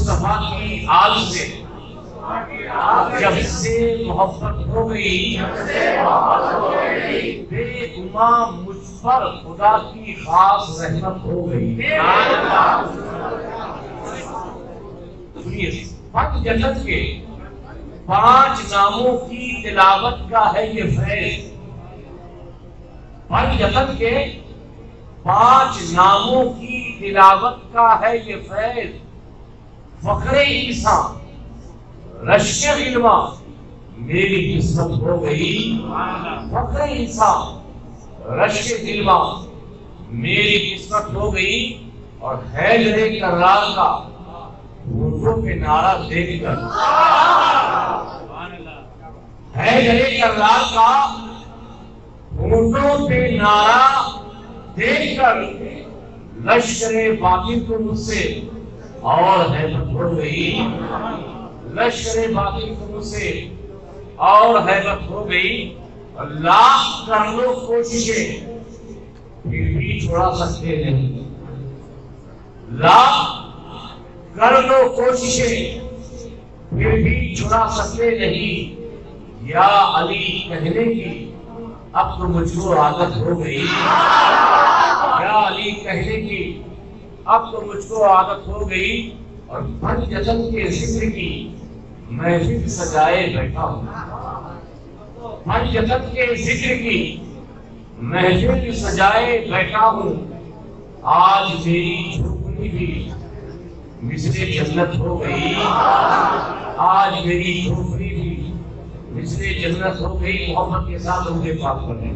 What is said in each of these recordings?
مصطفیٰ کی آل سے جب سے محبت ہو گئی، بے گماں مجھ پر خدا کی خاص رحمت ہو گئی۔ پنج جنت کے 5 ناموں کی تلاوت کا ہے یہ فیض۔ پنج جنت کے 5 ناموں کی تلاوت کا ہے یہ فیض۔ فخر انسان رشک علما میری قسمت ہو گئی۔ فخر انسان رشک علما میری قسمت ہو گئی۔ اور حیدر کرار کا ہونٹوں پہ نعرہ دیکھ کر، حیدر کرار کا ہونٹوں پہ نعرہ دیکھ کر لشکر باقی کو مجھ سے اور حیبت ہو گئی۔ لشکر باقی کو مجھ سے اور حیبت ہو گئی۔ لاکھ کر لو کوششیں پھر بھی چھوڑا سکتے نہیں۔ لاکھ کر لو کوششیں پھر بھی چھڑا سکتے نہیں۔ یا علی کہنے کی اب تو مجھ کو عادت ہو گئی۔ یا علی کہنے کی اب تو مجھ کو عادت ہو گئی۔ اور پنج جنت کے ذکر کی محفل سجائے بیٹھا ہوں۔ پنج جنت کے ذکر کی محفل سجائے بیٹھا ہوں۔ آج میری جھوپڑی بھی مثل جنت ہو گئی۔ آج میری جھوپڑی بھی مثل جنت ہو گئی۔ محبت کے ساتھ درود پاک پڑھیں۔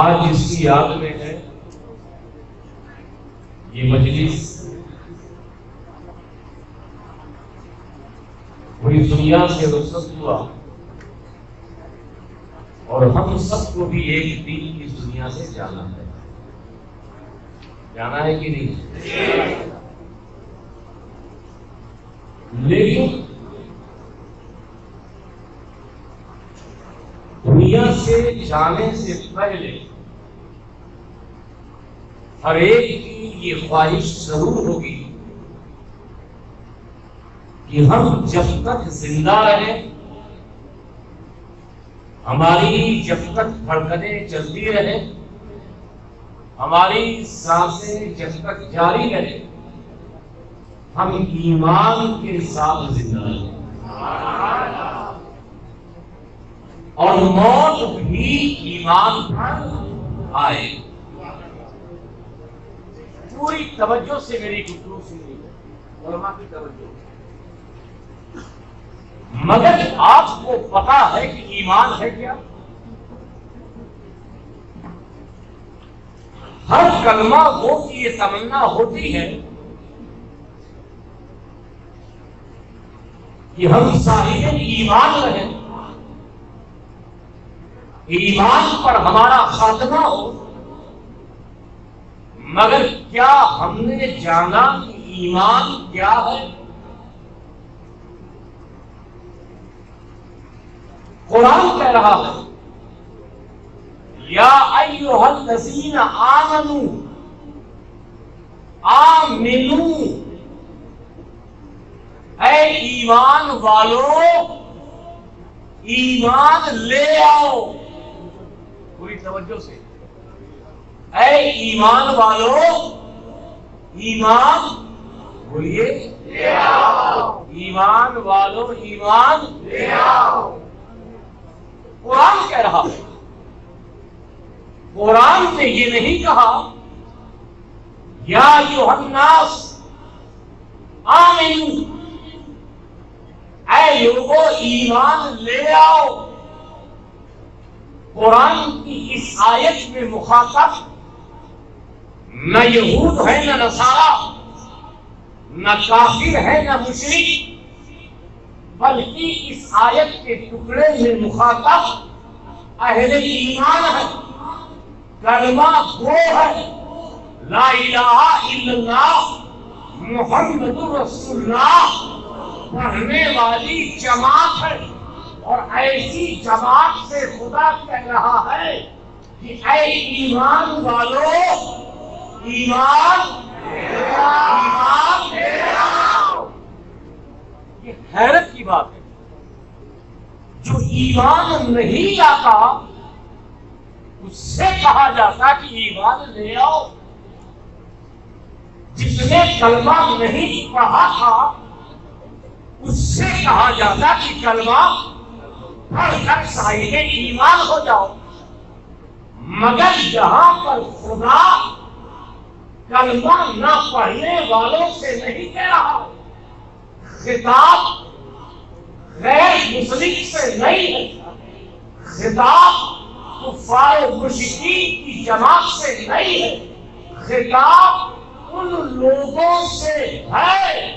آج جس کی یاد میں ہے یہ مجلس، پوری دنیا سے رخصت ہوا اور ہم سب کو بھی ایک دن اس دنیا سے جانا ہے۔ جانا ہے کہ نہیں؟ لیکن دنیا سے جانے سے پہلے ہر ایک کی یہ خواہش ضرور ہوگی کہ ہم جب تک زندہ رہیں، ہماری جب تک دھڑکنیں چلتی رہیں، ہماری سانسیں جب تک جاری رہیں، ہم ایمان کے ساتھ زندہ رہیں اور موت بھی ایمان پر آئے۔ پوری توجہ سے میری گفتگو سنیے، علماء کی توجہ۔ مگر آپ کو پتا ہے کہ ایمان ہے کیا؟ ہر کلمہ گو کی یہ تمنا ہوتی ہے کہ ہم صاحب ایمان رہیں، ایمان پر ہمارا خاتمہ ہو۔ مگر کیا ہم نے جانا کہ ایمان کیا ہے؟ قرآن کہہ رہا ہے یا ایھا الذین آمنوا آمنوا، اے ایمان والو ایمان لے آؤ۔ پوری توجہ سے، اے ایمان والو ایمان بولیے لے آؤ۔ ایمان والو ایمان لے آؤ۔ قرآن کہہ رہا ہے، قرآن نے یہ نہیں کہا یا ایھا الناس آمنوا، اے لوگو ایمان لے آؤ۔ قرآن کی اس آیت میں مخاطب نہ یہود ہے نہ نصارا، نہ کافر ہے نہ مشرک، بلکہ اس آیت کے ٹکڑے میں مخاطب اہل ایمان ہے، کلمہ گو ہے، لا الہ الا اللہ محمد رسول اللہ پڑھنے والی جماعت ہے، اور ایسی جماعت سے خدا کہہ رہا ہے کہ اے ایمان والو، ایمان لے آؤ۔ یہ حیرت کی بات ہے، جو ایمان نہیں لاتا اس سے کہا جاتا کہ ایمان لے آؤ، جس نے کلمہ نہیں پڑھا تھا اس سے کہا جاتا کہ کلمہ پڑھ کر صاحب ایمان ہو جاؤ۔ مگر یہاں پر خدا کلمہ نہ پڑھنے والوں سے نہیں کہہ رہا، خطاب غیر مسلم سے نہیں ہے، خطاب کفار و مشرکین کی جماعت سے نہیں ہے، خطاب ان لوگوں سے ہے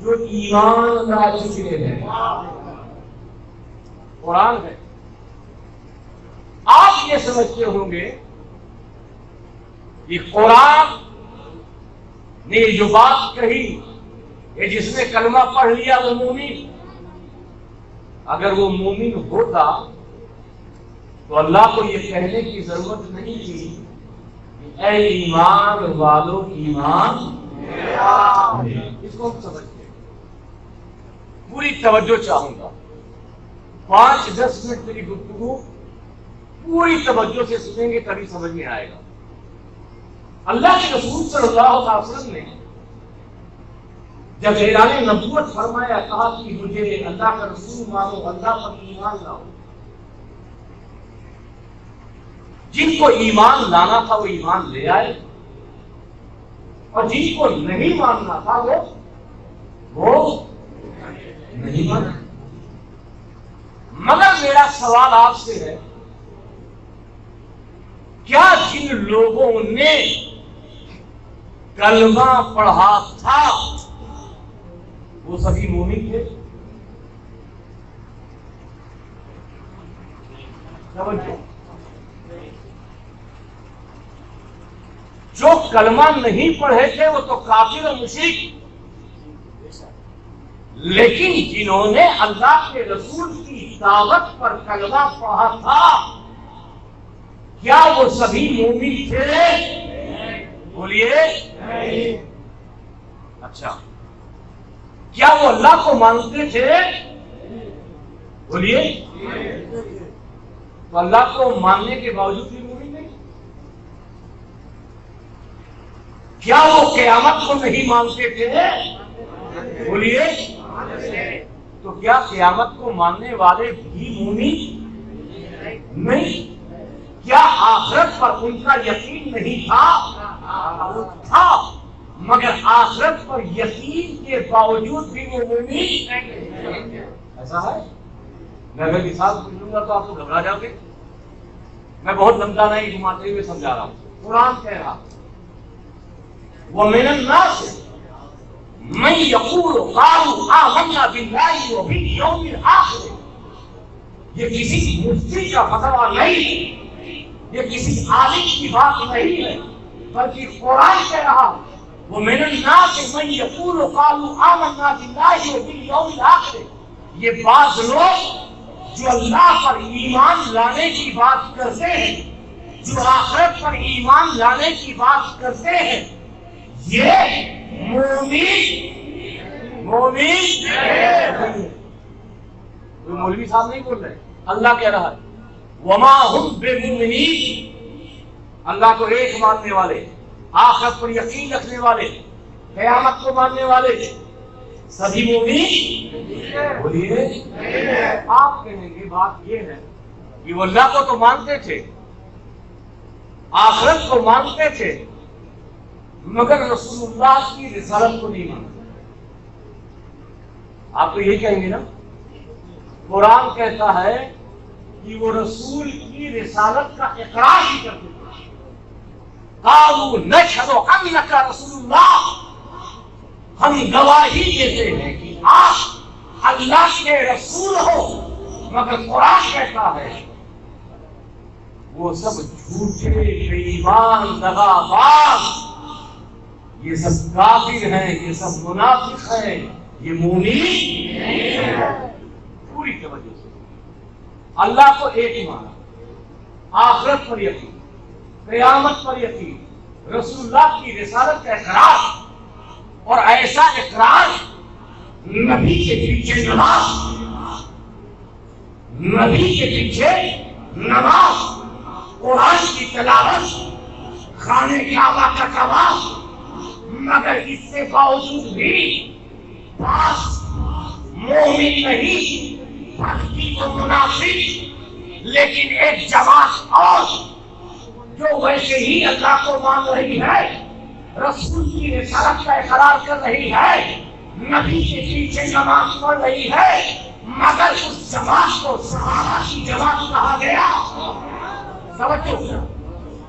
جو ایمان لا چکے ہیں۔ قرآن ہے، آپ یہ سمجھتے ہوں گے کہ قرآن نے جو بات کہی کہ جس نے کلمہ پڑھ لیا وہ مومن، اگر وہ مومن ہوتا تو اللہ کو یہ کہنے کی ضرورت نہیں تھی کہ اے ایمان والو ایمان، اس کو ہم سمجھتے ہیں۔ پوری توجہ چاہوں گا، 5-10 منٹ میری گفتگو پوری توجہ سے سنیں گے تبھی سمجھ میں آئے گا۔ اللہ کے رسول صلی اللہ علیہ وسلم نے جب اعلان نبوت فرمایا، کہا کہ مجھے اللہ کا رسول مانو، اللہ پر ایمان لاؤ۔ جن کو ایمان لانا تھا وہ ایمان لے آئے، اور جن کو نہیں ماننا تھا وہ نہیں مانا۔ مگر میرا سوال آپ سے ہے، کیا جن لوگوں نے کلمہ پڑھا تھا وہ سبھی مومن تھے؟ جو کلمہ نہیں پڑھے تھے وہ تو کافر و مشرک، لیکن جنہوں نے اللہ کے رسول کی دعوت پر کلمہ پڑھا تھا کیا وہ سبھی مومن تھے؟ بولیے۔ اچھا، کیا وہ اللہ کو مانتے تھے؟ بولیے۔ تو اللہ کو ماننے کے باوجود بھی مومن نہیں؟ کیا وہ قیامت کو نہیں مانتے تھے؟ بولیے۔ تو کیا قیامت کو ماننے والے بھی مومن نہیں؟ کیا آخرت پر ان کا یقین نہیں تھا؟ مگر آخرت پر یقین کے باوجود بھی وہ مومن ایسا ہے؟ میں اگر مثال پوچھوں گا تو آپ کو گھبرا جاؤ گے، میں بہت لمبا نہیں گھماتے ہوئے سمجھا رہا ہوں۔ قرآن کہہ رہا وَمِنَ النَّاسِ مَن يَقُولُ قَالُوا آمَنَّا بِاللَّهِ وَبِالْيَوْمِ الْآخِرِ، یہ کسی مفتی کا فتویٰ نہیں، یہ کسی عالم کی بات نہیں ہے، بلکہ قرآن کہہ رہا وَمِنَ النَّاسِ مَن يَقُولُ قَالُوا آمَنَّا بِاللَّهِ وَبِالْيَوْمِ الْآخِرِ، یہ بعض لوگ جو اللہ پر ایمان لانے کی بات کرتے ہیں، جو آخرت پر ایمان لانے کی بات کرتے ہیں، یہ مومن مولوی صاحب نہیں بول رہے، اللہ کہہ رہا ہے وما ہم بمؤمنین، اللہ کو ایک ماننے والے، آخرت پر یقین رکھنے والے، قیامت کو ماننے والے سبھی مومن بولیے۔ آپ کہیں گے بات یہ ہے کہ وہ اللہ کو تو مانتے تھے، آخرت کو مانتے تھے، مگر رسول اللہ کی رسالت کو نہیں مانتے۔ آپ تو یہ کہیں گے نا، قرآن کہتا ہے کہ وہ رسول کی رسالت کا اقرار ہی کرتے تھے۔ قالوا نشہد انک رسول اللہ، ہم گواہی دیتے ہیں کہ آپ اللہ کے رسول ہو مگر قرآن کہتا ہے وہ سب جھوٹے بے ایمان دغاباز، یہ سب کافر ہیں، یہ سب منافق ہیں، یہ مومن نہیں ہے۔ پوری توجہ سے اللہ کو ایک مانا، آخرت پر یقین، قیامت پر یقین، رسول اللہ کی رسالت کا اقرار، اور ایسا اقرار نبی کے پیچھے نماز، نبی کے پیچھے نماز، قرآن کی تلاوت، خانہ کعبہ کا طواف، مگر اس سے باوجود بھی بعض مومن نہیں، بھکتی کو منافق، لیکن ایک جماعت اور جو ویسے ہی اللہ کو مان رہی ہے، رسول کی رسالت کا اقرار کر رہی ہے، نبی کے پیچھے نماز پڑھ رہی ہے، مگر اس جماعت کو صحابہ کی جماعت کہا گیا۔ سمجھو،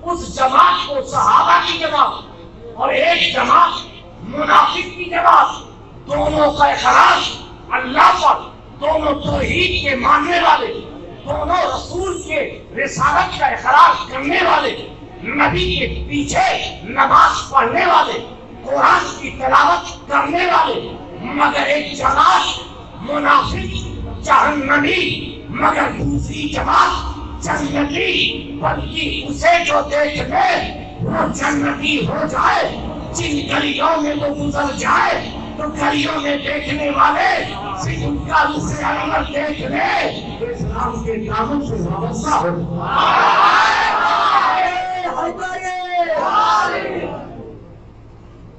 اس جماعت کو صحابہ کی جماعت اور ایک جماعت منافق کی جماعت، دونوں کا اقرار اللہ پر، دونوں توحید کے ماننے والے، دونوں رسول کے رسالت کا اقرار کرنے والے، نبی کے پیچھے نماز پڑھنے والے، قرآن کی تلاوت کرنے والے، مگر ایک جماعت منافق جہنمی، مگر دوسری جماعت جنتی، بلکہ اسے جو دیکھ لے وہ جنتی ہو جائے۔ جن گلیوں میں وہ گزر جائے تو گلیوں میں دیکھنے والے صرف ان کا رخ انور دیکھ لے تو اسلام کے دامن سے وابستہ ہو۔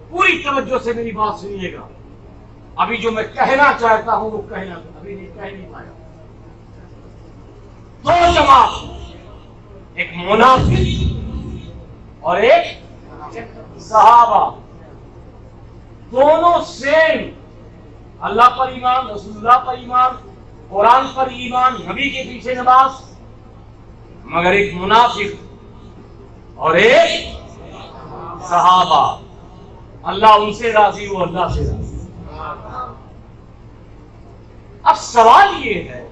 پوری توجہ سے میری بات سنیے گا، ابھی جو میں کہنا چاہتا ہوں وہ کہنا ابھی نہیں کہہ نہیں پایا۔ دو جماعت، ایک منافق اور ایک صحابہ، دونوں سیم، اللہ پر ایمان، رسول اللہ پر ایمان، قرآن پر ایمان، نبی کے پیچھے نماز، مگر ایک منافق اور ایک صحابہ، اللہ ان سے راضی، وہ اللہ سے راضی۔ اب سوال یہ ہے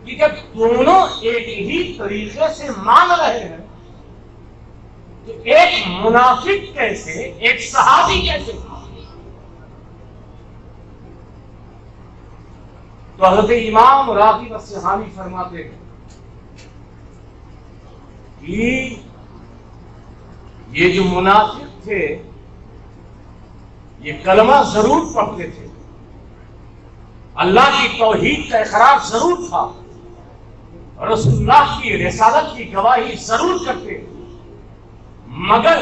کہ جب دونوں ایک ہی طریقے سے مان رہے ہیں تو ایک منافق کیسے، ایک صحابی کیسے؟ تو حضرت امام راغب اصفہانی فرماتے ہیں کہ یہ جو منافق تھے یہ کلمہ ضرور پڑھتے تھے، اللہ کی توحید کا اقرار ضرور تھا، رسول اللہ کی رسالت کی گواہی ضرور کرتے، مگر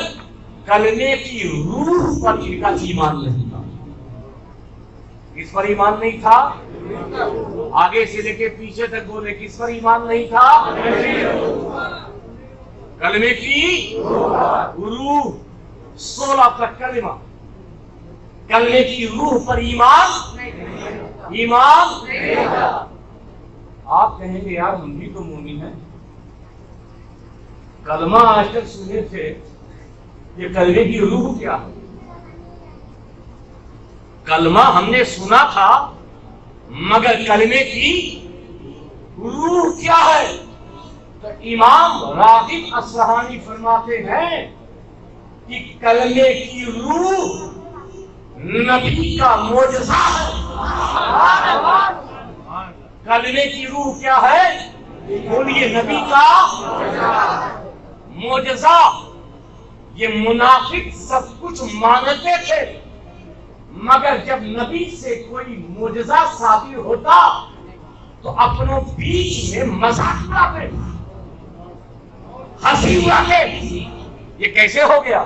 کلمے کی روح پر ان کا ایمان نہیں تھا۔ کس پر ایمان نہیں تھا؟ آگے سے لے کے پیچھے تک بولے، کس پر ایمان نہیں تھا؟ کلمے کی روح، 16 تک کلمہ، کلمے کی روح پر ایمان نہیں تھا۔ آپ کہیں گے یار ہم بھی تو مومن ہیں، کلمہ آج تک سنے تھے، یہ کلمے کی روح کیا ہے؟ کلمہ ہم نے سنا تھا، مگر کلمے کی روح کیا ہے؟ تو امام راغب اصفہانی فرماتے ہیں کہ کلمے کی روح نبی کا معجزہ ہے۔ کلمے کی روح کیا ہے؟ بولیے، نبی کا معجزہ۔ یہ منافق سب کچھ مانتے تھے، مگر جب نبی سے کوئی معجزہ صادر ہوتا تو اپنوں بیچ میں مذاق اڑاتے، ہنسی اڑاتے، یہ کیسے ہو گیا،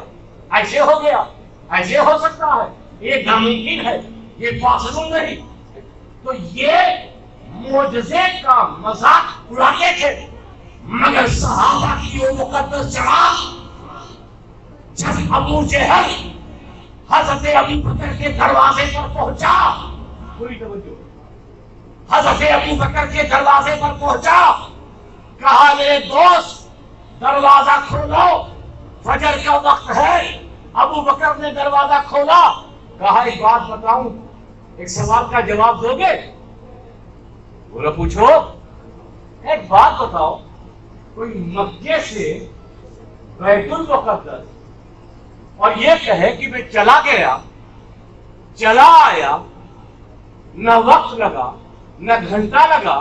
ایسے ہو گیا، ایسے ہو سکتا ہے، یہ ناممکن ہے، یہ پاسبل نہیں۔ تو یہ معجزے کا مذاق اڑاتے تھے، مگر صحابہ کی وہ مقدس جماعت جب ابو جہل حضرت ابو بکر کے دروازے پر پہنچا، پوری توجہ، حضرت ابو بکر کے دروازے پر پہنچا، کہا میرے دوست دروازہ کھولو، فجر کا وقت ہے۔ ابو بکر نے دروازہ کھولا، کہا ایک بات بتاؤں، ایک سوال کا جواب دو گے؟ بولا پوچھو۔ ایک بات بتاؤ، کوئی مکے سے بیت المقدس اور یہ کہے کہ میں چلا گیا، چلا آیا، نہ وقت لگا، نہ گھنٹہ لگا،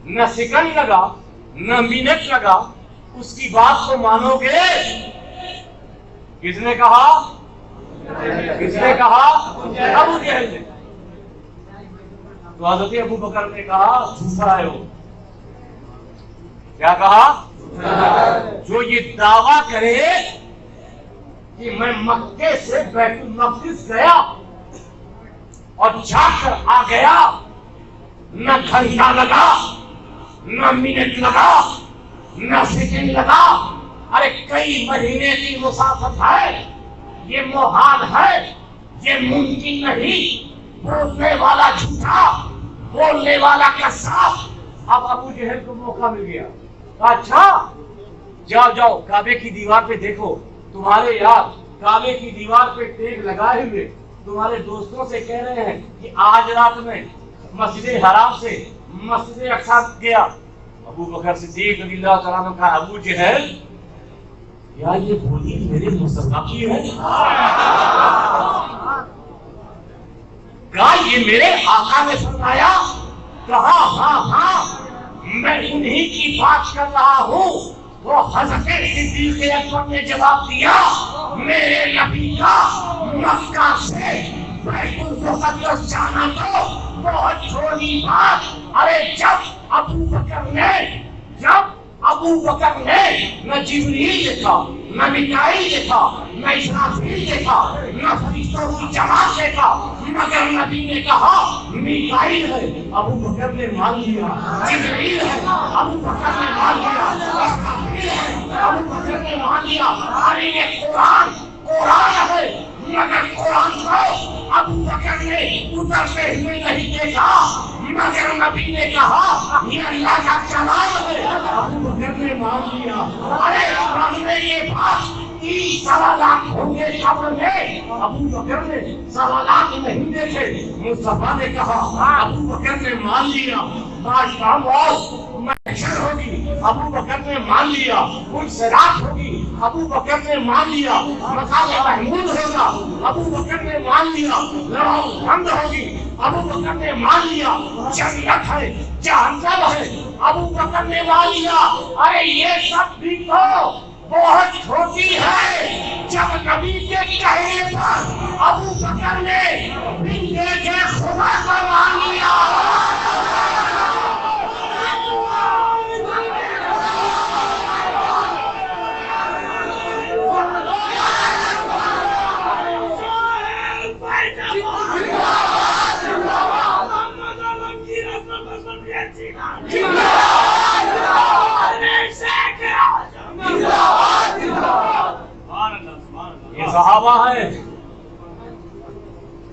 نہ سیکنڈ لگا، نہ منٹ لگا، اس کی بات کو مانو گے؟ کس نے کہا؟ کس نے کہا؟ ابو جہل نے۔ تو حضرت ابو بکر نے کہا جھوٹا ہے وہ۔ کیا کہا؟ جو یہ دعویٰ کرے کہ میں مکے سے بیت المقدس گیا اور جا کر آ گیا، نہ گھنٹہ لگا، نہ منٹ لگا، نہ سیکنڈ لگا، ارے کئی مہینے کی مسافت ہے، یہ محال ہے، یہ ممکن نہیں، بولنے والا جھوٹا، بولنے والا قذاب۔ اب ابو جہل کو موقع مل گیا، اچھا جاؤ جاؤ کعبے کی دیوار پہ دیکھو، تمہارے یار کعبے کی دیوار پہ ٹیک لگائے ہوئے تمہارے دوستوں سے کہہ رہے ہیں کہ آج رات میں مسجد حرام سے مسجد اقصی گیا۔ ابو بکر صدیق رضی اللہ تعالیٰ عنہ کا ابو جہل، کیا یہ بولی میرے مصطفیٰ کی ہے؟ کہا یہ میرے آقا نے فرمایا؟ کہا ہاں ہاں میں انہی کی بات کر رہا ہوں۔ وہ حضرت صدیق اکبر نے جواب دیا، میرے نبی کا مکہ سے بیت المقدس جانا تو بہت چھوٹی بات۔ ارے جب ابو بکر نے نہ جبریل دیکھا، نہ میکائیل دیکھا، نہ اسرافیل دیکھا، نہ فرشتوں کی جماعت دیکھا، مگر نبی نے کہا میکائیل ہے، ابو بکر نے مان لیا۔ جبریل ہے، ابو بکر نے مان لیا۔ اسرافیل ہے، ابو بکر نے مان لیا۔ ارے یہ قرآن ہے، مگر قرآن کو ابو بکر نے اترتے ہوئے نہیں دیکھا، مگر نبی نے کہا یہ اللہ کا کلام ہے، ابو بکر نے مان لیا۔ ارے ہم نے یہ بات کی، 1.25 لاکھ ہوں گے قبر میں، ابو بکر نے 1.25 لاکھ نہیں دیکھے۔ مصطفیٰ نے کہا ابو بکر نے مان لیا۔ محشر ہوگی، ابو بکر نے مان لیا۔ صراط ہوگی، ابو بکر نے مان لیا۔ مقام محمود ہوگا، ابو بکر نے مان لیا۔ لواء الحمد ہوگی، ابو بکر نے مان لیا۔ جنت ہے، جہنم ہے، ابو بکر نے مان لیا۔ ارے یہ سب بھی تو بہت چھوٹی ہے، جب نبی کے کہنے پر ابو بکر نے بن دیکھے خدا کا مان لیا۔ یہ صحابہ ہیں،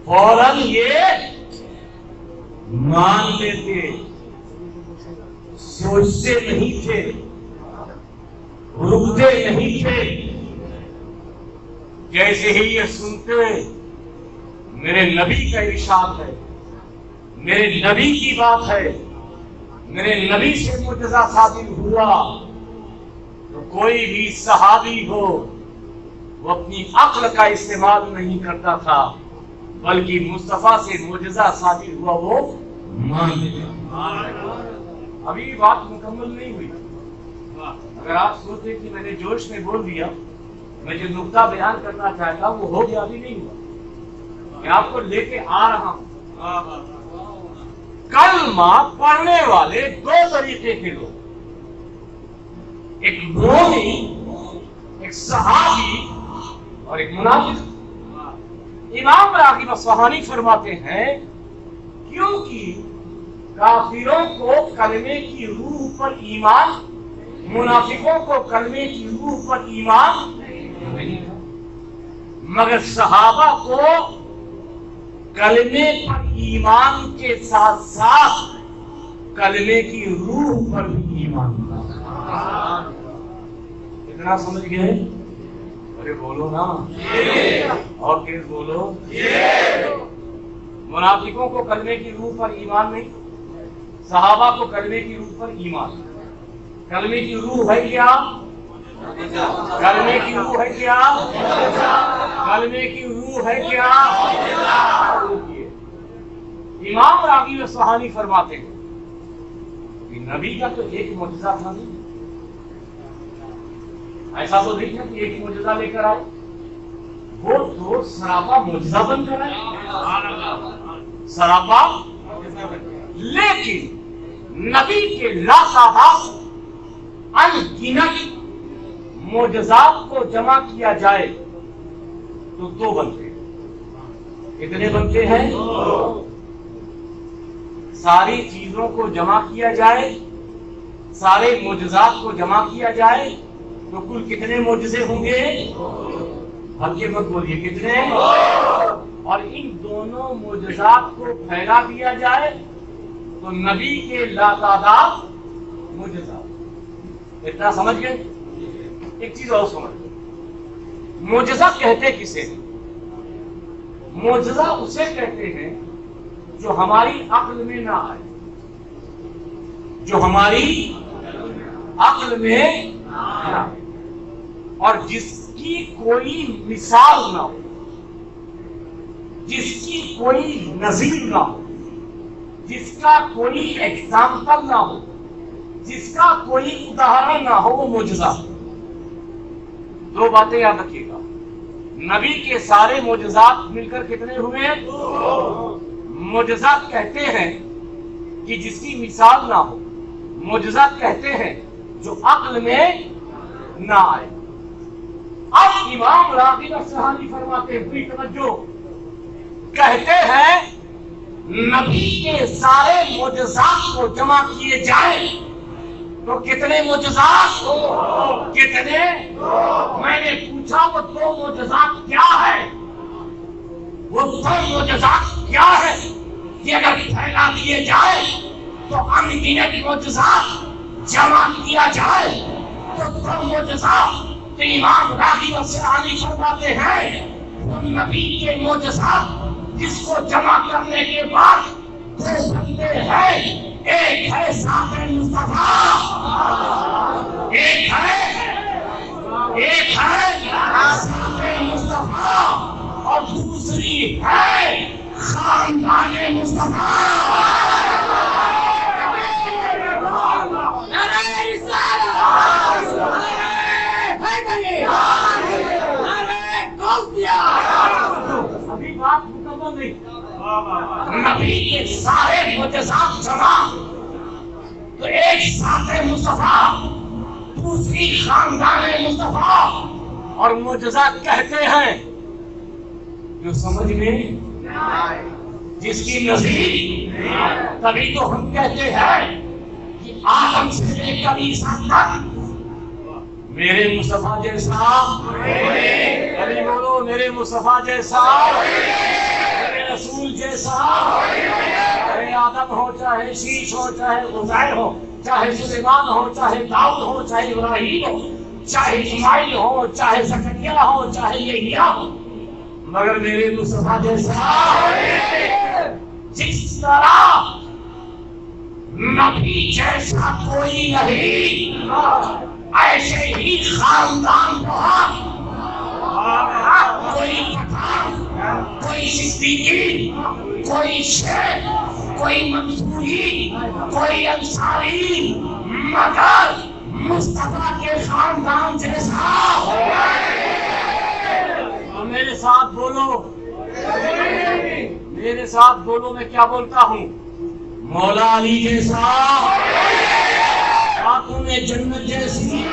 فوراً یہ مان لیتے، سوچتے نہیں تھے، رکتے نہیں تھے۔ جیسے ہی یہ سنتے میرے نبی کا ارشاد ہے، میرے نبی کی بات ہے، میرے نبی سے معجزہ صادر ہوا، تو کوئی بھی صحابی ہو وہ اپنی عقل کا استعمال نہیں کرتا تھا، بلکہ مصطفیٰ سے معجزہ صادر ہوا وہ مان لیا۔ ابھی بات مکمل نہیں ہوئی، اگر آپ سوچتے کہ میں نے جوش میں بول دیا، میں جو نقطہ بیان کرنا چاہتا وہ ہو گیا، ابھی نہیں ہوا، میں آپ کو لے کے آ رہا ہوں۔ کلمہ پڑھنے والے 2 طریقے کے لوگ، ایک مومن، ایک صحابی اور ایک منافق۔ امام راغب اصفہانی فرماتے ہیں کیونکہ کافروں کو کلمے کی روح پر ایمان، منافقوں کو کلمے کی روح پر ایمان نہیں تھا، مگر صحابہ کو کلمے پر ایمان کے ساتھ ساتھ کلمے کی روح پر بھی ایمان تھا۔ اتنا سمجھ گئے؟ ارے بولو نا، اور تیز بولو۔ منافقوں کو کلمے کی روح پر ایمان نہیں، صحابہ کو کلمے کی روح پر ایمان۔ کلمے کی روح ہے کیا؟ کلمے کی روح ہے کیا؟ کلمے کی روح ہے کیا؟ امام راغب اصفہانی فرماتے ہیں کہ نبی کا تو ایک معجزہ تھا نہیں، ایسا تو نہیں تھا کہ ایک معجزہ لے کر آئے، وہ تو سراپا معجزہ بن کر آئے، سراپا۔ لیکن نبی کے لاتعداد انگنت معجزات کو جمع کیا جائے تو دو بنتے ہیں۔ کتنے بنتے ہیں؟ ساری چیزوں کو جمع کیا جائے، سارے معجزات کو جمع کیا جائے تو کل کتنے معجزے ہوں گے؟ ہلکے مت بولیے، کتنے؟ اور ان دونوں معجزات کو پھیلا دیا جائے تو نبی کے لاتعداد معجزات۔ اتنا سمجھ گئے؟ ایک چیز اور سمجھ گئے، معجزہ کہتے کسے ہیں؟ معجزہ اسے کہتے ہیں جو ہماری عقل میں نہ آئے، جو ہماری عقل میں نہ آئے، اور جس کی کوئی مثال نہ ہو، جس کی کوئی نظیر نہ ہو، جس کا کوئی ایگزامپل نہ ہو، جس کا کوئی اداہرن نہ ہو، وہ معجزہ۔ دو باتیں یاد رکھیے گا، نبی کے سارے معجزات مل کر کتنے ہوئے؟ معجزات کہتے ہیں کہ جس کی مثال نہ ہو، معجزات کہتے ہیں جو عقل میں نہ آئے۔ اب امام راغب اصفہانی فرماتے ہوئے توجہ، کہتے ہیں نبی کے سارے معجزات کو جمع کیے جائیں تو کتنے معجزات؟ کتنے؟ میں نے پوچھا وہ دو معجزات کیا ہے؟ وہ دو معجزات کیا ہے کہ اگر پھیلا دیے جائے تو انگنت معجزات جمع کیا جائے تو دو معجزات؟ تو امام راغب اصفہانی فرماتے ہیں وہ نبی کے معجزات جس کو جمع کرنے کے بعد دو بندے ہیں، ایک ہے ذات مصطفیٰ، ایک ہے ذات مصطفیٰ، اور دوسری ہے خاندان مصطفیٰ۔ ابھی بات مکمل نہیں، نبی کے سارے معجزات جمع تو ایک ذات مصطفیٰ، دوسری خاندان مصطفیٰ، اور معجزات کہتے ہیں جو سمجھ میں جس کی نظیر۔ تبھی تو ہم کہتے ہیں کہ آدم سے لے کر عیسیٰ تک میرے مصطفیٰ جیسا، علی بولو میرے مصطفیٰ جیسا، میرے رسول جیسا، چاہے آدم ہو، چاہے شیش ہو، چاہے عزیر ہو، چاہے سلیمان ہو، چاہے داؤد ہو، چاہے ابراہیم ہو، چاہے اسماعیل ہو، چاہے زکریا ہو، چاہے یحییٰ ہو، مگر میرے مصطفیٰ جیسا۔ جس طرح نبی جیسا کوئی نہیں، ایسے ہی خاندان بہت، کوئی پٹھان، کوئی صدیقی، کوئی شیخ، کوئی منصوری، کوئی انصاری، مگر مصطفیٰ کے خاندان جیسا۔ میرے ساتھ بولو، میرے ساتھ بولو، میں کیا بولتا ہوں؟ مولا علی جیسا، خاتون جنت جیسی،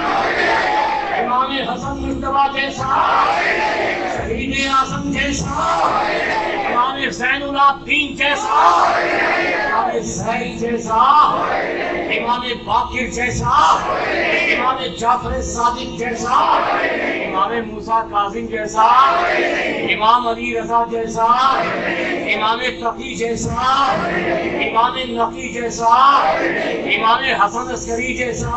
امام حسن مجتبیٰ جیسا، شہید اعظم جیسا، امام زین العابدین جیسا، امام زید جیسا، امام باقر جیسا، امام جعفر صادق جیسا، امام موسیٰ کاظم جیسا، امام علی رضا جیسا، امام تقی جیسا، امام نقی جیسا، امام حسن عسکری جیسا،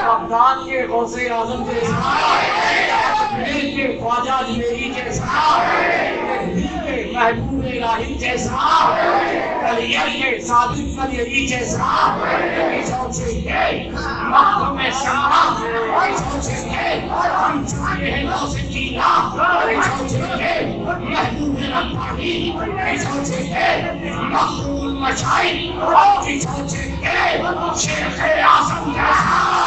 بغداد کے غوث اعظم جیسا، اجمیر کے خواجہ اجمیری جیسا، دہلی کے محبوب الہی جیسا کلیہ ثابت کلیہ جیسا سوچیں گے مقدم سارا سوچیں گے ہم چاہتے ہیں لو سے جینا سوچیں گے محبوب ربانی سوچیں گے مقدوم المشاہد سوچیں گے شیخ اعظم جیسا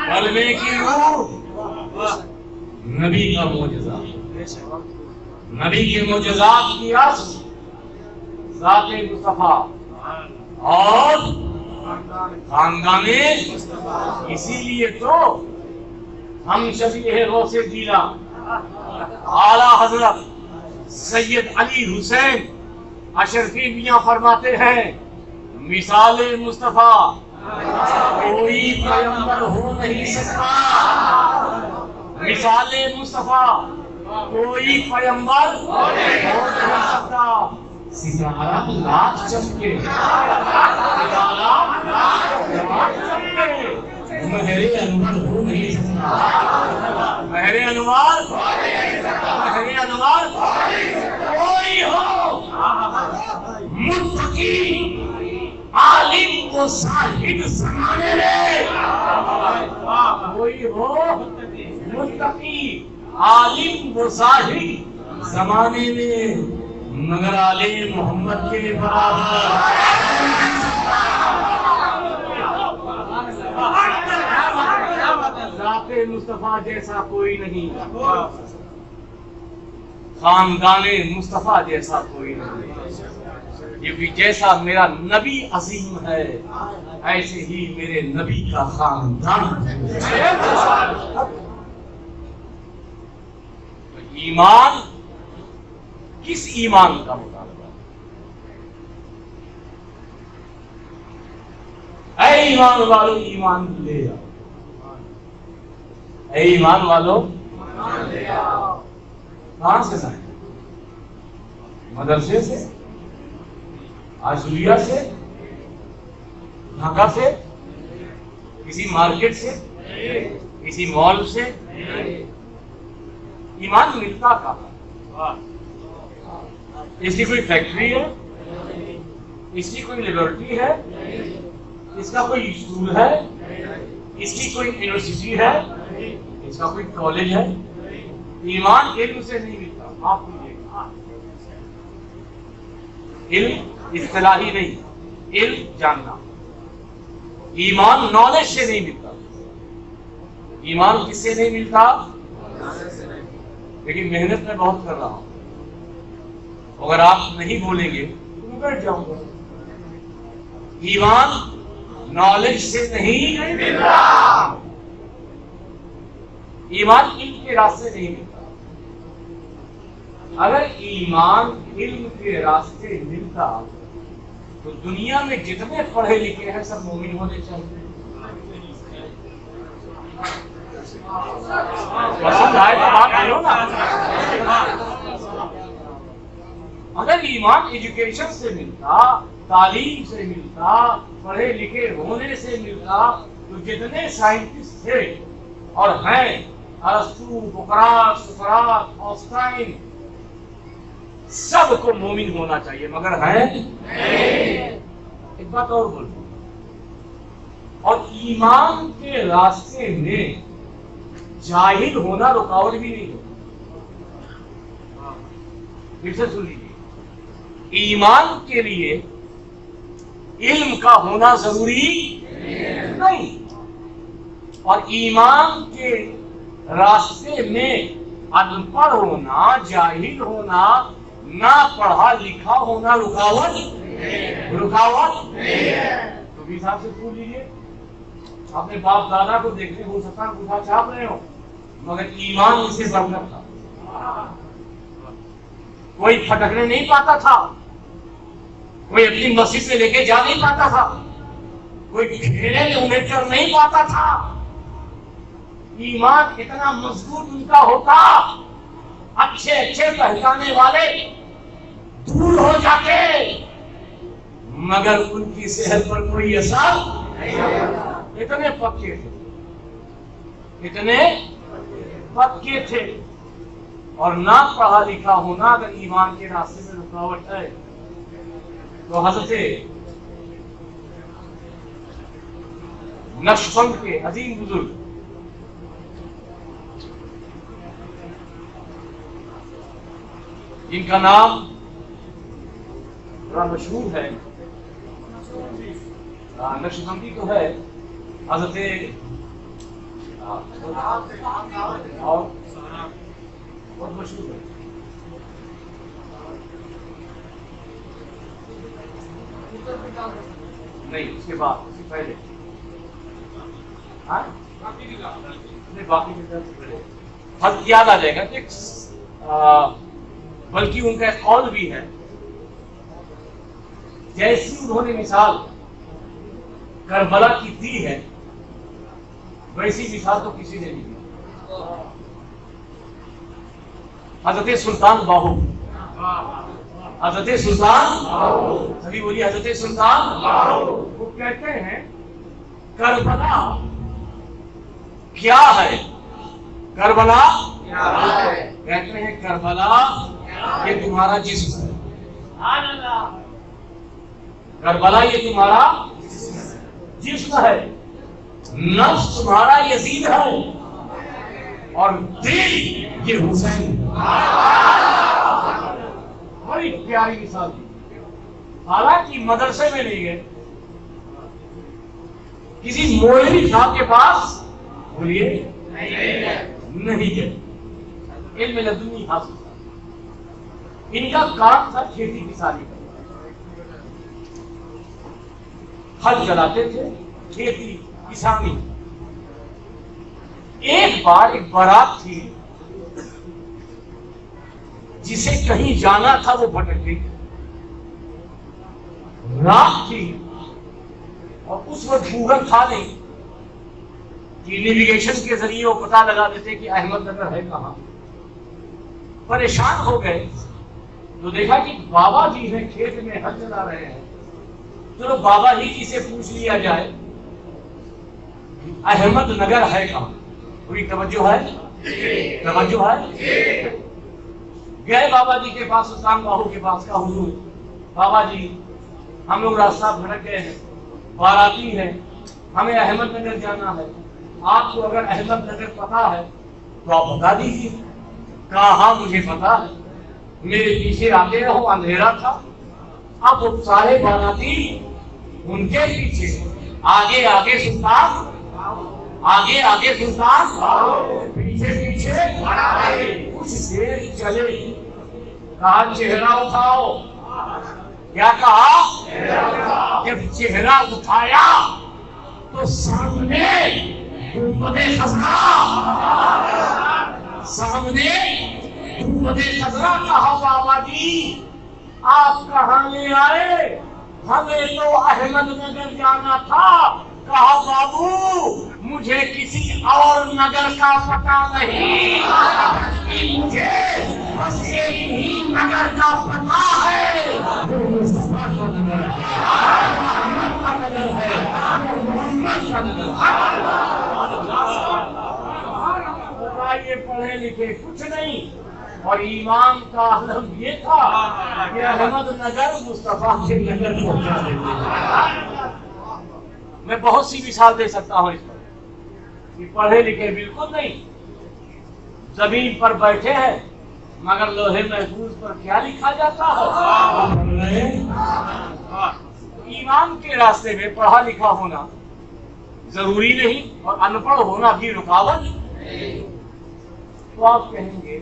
کلمے کی روح نبی کا معجزہ نبی کے معجزات کی اصل ذات مصطفیٰ اور خاندان اسی لیے تو ہم شفیع غوث جیلا اعلیٰ حضرت سید علی حسین اشرفی میاں فرماتے ہیں مثال مصطفیٰ کوئی پیغمبر ہو نہیں سکتا مثال مصطفیٰ کوئی پیغمبر ہو نہیں سکتا ستارہ لاکھ چمکے ستارہ لاکھ چمکے مہر انور ہو نہیں سکتا مہر انور مہر انور کوئی ہو متقی عالم و صاحب زمانے میں کوئی ہو متقی عالم و صاحب زمانے میں مگر آل محمد کے برابر ذات مصطفیٰ جیسا کوئی نہیں خاندان مصطفیٰ جیسا کوئی نہیں یہ بھی جیسا میرا نبی عظیم ہے ایسے ہی میرے نبی کا خاندان ہے تو ایمان کس ایمان کا مطالبہ اے ایمان والو ایمان لے آؤ اے ایمان والو کہاں سے لائیں مدرسے سے آشولیہ سے ڈھاکہ سے کسی مارکیٹ سے کسی مال سے ایمان ملتا کہاں اس کی کوئی فیکٹری ہے اس کی کوئی لیبورٹری ہے اس کا کوئی اسکول ہے اس کی کوئی یونیورسٹی ہے اس کا کوئی کالج ہے ایمان علم سے نہیں ملتا آپ کو علم اصطلاحی نہیں علم جاننا ایمان نالج سے نہیں ملتا ایمان کس سے نہیں ملتا لیکن محنت میں بہت کر رہا ہوں اگر آپ نہیں بولیں گے تو میں بیٹھ جاؤں گا ایمان نالج سے نہیں ملتا ایمان علم کے راستے نہیں ملتا اگر ایمان علم کے راستے ملتا تو دنیا میں جتنے پڑھے لکھے ہیں سب مومن ہونے چاہیے پسند آئے تو بات کرو نا اگر ایمان ایجوکیشن سے ملتا تعلیم سے ملتا پڑھے لکھے ہونے سے ملتا تو جتنے سائنٹسٹ تھے اور ہیں ارسطو بقراط سقراط آئنسٹائن سب کو مومن ہونا چاہیے مگر ہے ایک بات اور بولوں اور ایمان کے راستے میں جاہل ہونا رکاوٹ بھی نہیں ہوتا پھر سے سن لیجیے ایمان کے لیے علم کا ہونا ضروری نہیں اور ایمان کے راستے میں ان پڑھ ہونا جاہل ہونا نہ پڑھا لکھا ہونا رکاوٹ تو بھی صاحب سے پوچھ لیجیے اپنے باپ دادا کو دیکھنے ہو سکتا انگوٹھا چھاپ رہے ہو مگر ایمان ان سے بڑھ کر تھا کوئی پھٹکنے نہیں پاتا تھا کوئی اپنی مسجد میں لے کے جا نہیں پاتا تھا کوئی گھیرے میں انہیں کر نہیں پاتا تھا ایمان اتنا مضبوط ان کا ہوتا، اچھے اچھے پہچانے والے دور ہو جاتے، مگر ان کی صحت پر کوئی اثر نہیں ہوتا۔ اتنے پکے تھے، اتنے پکے تھے۔ اور نہ پڑھا لکھا ہونا اگر ایمان کے راستے میں رکاوٹ ہے تو حضرت نقشبند کے عظیم بزرگ جن کا نام بڑا مشہور ہے، نقشبندی تو ہے، حضرت اور بہت مشہور ہے، نہیں اس کے بعد، اس سے پہلے باقی حد یاد آ جائے گا کہ بلکہ ان کا ایک قول بھی ہے، جیسی انہوں نے مثال کربلا کی دی ہے ویسی مثال تو کسی نے نہیں دی۔ حضرت سلطان باہو، حضرت سلطان سبھی بولیے حضرت سلطان وہ کہتے ہیں کربلا کیا ہے، کربلا کہتے ہیں کربلا یہ تمہارا جسم ہے، کربلا یہ تمہارا جسم ہے، نفس تمہارا یزید ہے، اور دل یہ حسین۔ بڑی پیاری مثال دی، حالانکہ مدرسے میں نہیں گئے، کسی مولوی صاحب کے پاس بولیے نہیں گئے، علم لدنی حاصل تھا، ان کا کام تھا کھیتی کسانی کا، ہل چلاتے تھے، کھیتی کسانی۔ ایک بار ایک بارات تھی جسے کہیں جانا تھا، وہ بھٹک گئی، رات تھی اور اس وقت گوگل تھا نہیں کہ نیویگیشن کے ذریعے وہ پتہ لگا دیتے کہ احمد نگر ہے کہاں۔ پریشان ہو گئے تو دیکھا کہ بابا جی ہیں کھیت میں ہل چلا رہے ہیں، چلو بابا جی سے پوچھ لیا جائے احمد نگر ہے کہاں۔ پوری توجہ ہے، توجہ ہے۔ گئے بابا جی کے پاس، سلطان باہو کے پاس، کا حضور بابا جی ہم لوگ راستہ بھٹک گئے ہیں، باراتی ہیں، ہمیں احمد نگر جانا ہے، آپ کو اگر احمد نگر پتا ہے تو آپ بتا دیجیے۔ کہا ہاں مجھے پتا ہے، میرے پیچھے آتے رہو، اندھیرا تھا، اب وہ سارے باراتی ان کے پیچھے، آگے آگے سلطان، آگے آگے سلطان، پیچھے پیچھے کچھ دیر چلے، کہا چہرہ اٹھاؤ۔ کیا کہا؟ جب چہرہ اٹھایا تو سامنے گنبد خضرا، سامنے گنبد خضرا۔ کہا بابا جی آپ کہاں لے آئے؟ ہمیں تو احمد نگر جانا تھا۔ کہا بابو مجھے کسی اور نگر کا پتہ نہیں، مجھے بس ایک ہی نگر کا پتہ ہے، یہ پڑھے لکھے کچھ نہیں، اور ایمان کا علم یہ تھا کہ احمد نگر مصطفیٰ کے نگر پہنچا دیتے۔ میں بہت سی مثال دے سکتا ہوں اس پر کہ پڑھے لکھے بالکل نہیں، زمین پر بیٹھے ہیں مگر لوہے محفوظ پر کیا لکھا جاتا ہے۔ ایمان کے راستے میں پڑھا لکھا ہونا ضروری نہیں، اور ان پڑھ ہونا بھی رکاوٹ نہیں۔ تو آپ کہیں گے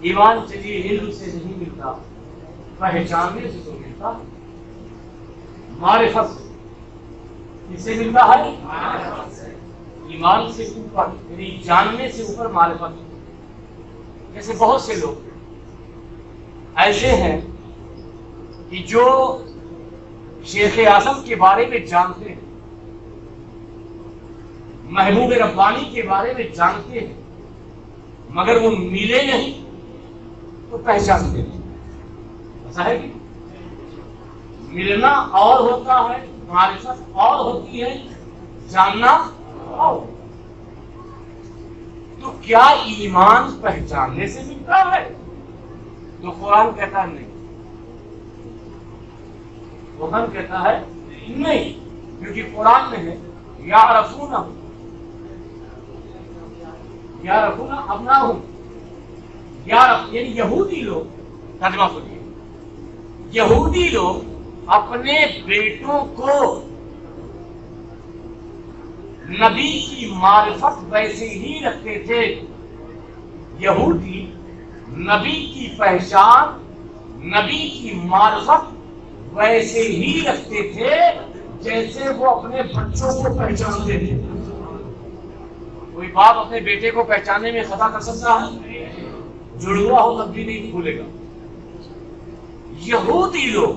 ایمان چلیے علم سے نہیں ملتا، پہچاننے سے تو ملتا، معرفت سے۔ کس سے ملتا ہے؟ ایمان سے اوپر، یعنی جاننے سے اوپر معرفت۔ جیسے بہت سے لوگ ایسے ہیں کہ جو شیخ اعظم کے بارے میں جانتے ہیں محبوب ربانی کے بارے میں جانتے ہیں مگر وہ ملے نہیں تو پہچانتے نہیں. ایسا ہے کہ ملنا اور ہوتا ہے، معرفت اور ہوتی ہے، جاننا اور. تو کیا ایمان پہچاننے سے ملتا ہے؟ تو قرآن کہتا ہے نہیں. قرآن کہتا ہے نہیں، کیونکہ قرآن میں ہے یعرفون ابناہم. یعرف یعنی یہودی لوگ، ترجمہ سنیے، یہودی لوگ اپنے بیٹوں کو نبی کی معرفت ویسے ہی رکھتے تھے. یہودی نبی کی پہچان، نبی کی معرفت ویسے ہی رکھتے تھے جیسے وہ اپنے بچوں کو پہچانتے تھے. کوئی باپ اپنے بیٹے کو پہچاننے میں خطا کر سکتا ہے؟ جڑوا ہو تب بھی نہیں بھولے گا. یہودی لوگ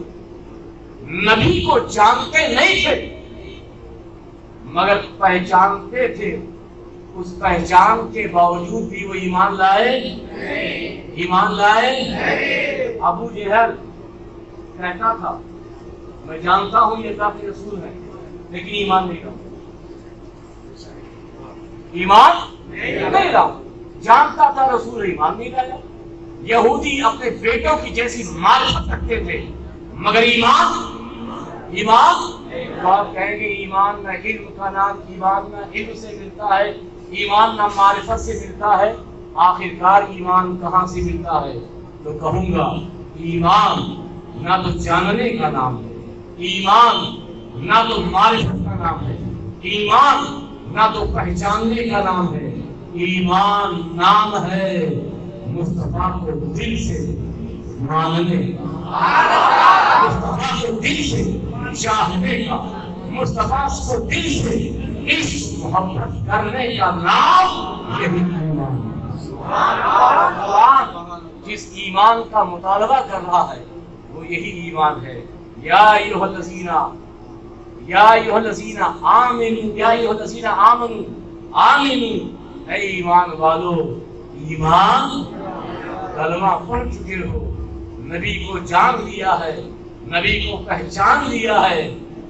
نبی کو جانتے نہیں تھے مگر پہچانتے تھے. اس پہچان کے باوجود بھی وہ ایمان لائے. ایمان لائے. ابو جہل کہتا تھا میں جانتا ہوں یہ اللہ کے رسول ہے لیکن ایمان نہیں لاؤں. ایمان نہیں لاؤں. جانتا تھا رسول، ایمان نہیں لایا. یہودی اپنے بیٹوں کی جیسی معرفت رکھتے تھے مگر ایمان آپ کہیں گے ایمان نہ علم کا نام، ایمان نہ علم سے ملتا ہے، ایمان نہ معرفت سے ملتا ہے، آخرکار ایمان کہاں سے ملتا ہے؟ تو کہوں گا ایمان نہ تو جاننے کا نام ہے، ایمان نہ تو معرفت کا نام ہے، ایمان نہ تو پہچاننے کا نام ہے. ایمان نام ہے مصطفیٰ کو دل سے ماننے کا، مصطفیٰ کو دل سے چاہنے کا، مصطفیٰ کو دل سے عشق محبت کرنے کا نام یہی ایمان. جس ایمان کا مطالبہ کر رہا ہے وہ یہی ایمان ہے. یا ایھا الذین آمنوا اے ایمان والو، ایمان کلمہ پڑھ چکے ہو، نبی کو جان لیا ہے، نبی کو پہچان لیا ہے،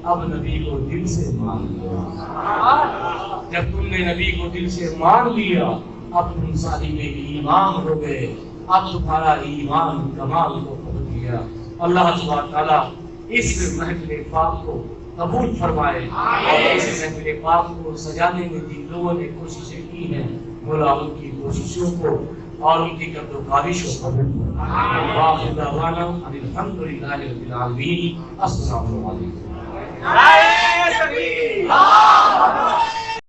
اب نبی کو دل سے مان لیا. جب تم نے نبی کو دل سے مان لیا اب تم صاحب ایمان ہو گئے. اب تمہارا ایمان کمال کو پہنچ گیا. اللہ سبحانہ تعالیٰ اس محفل پاک کو قبول فرمائے اور اس محفل پاک کو سجانے میں جن لوگوں نے کوششیں کی ہیں مولا ان کی کوششوں کو اور ان کی قدر و کاوشوں کو قبول فرمائے. وآخر دعوانا ان الحمد للہ رب العالمین. السلام علیکم.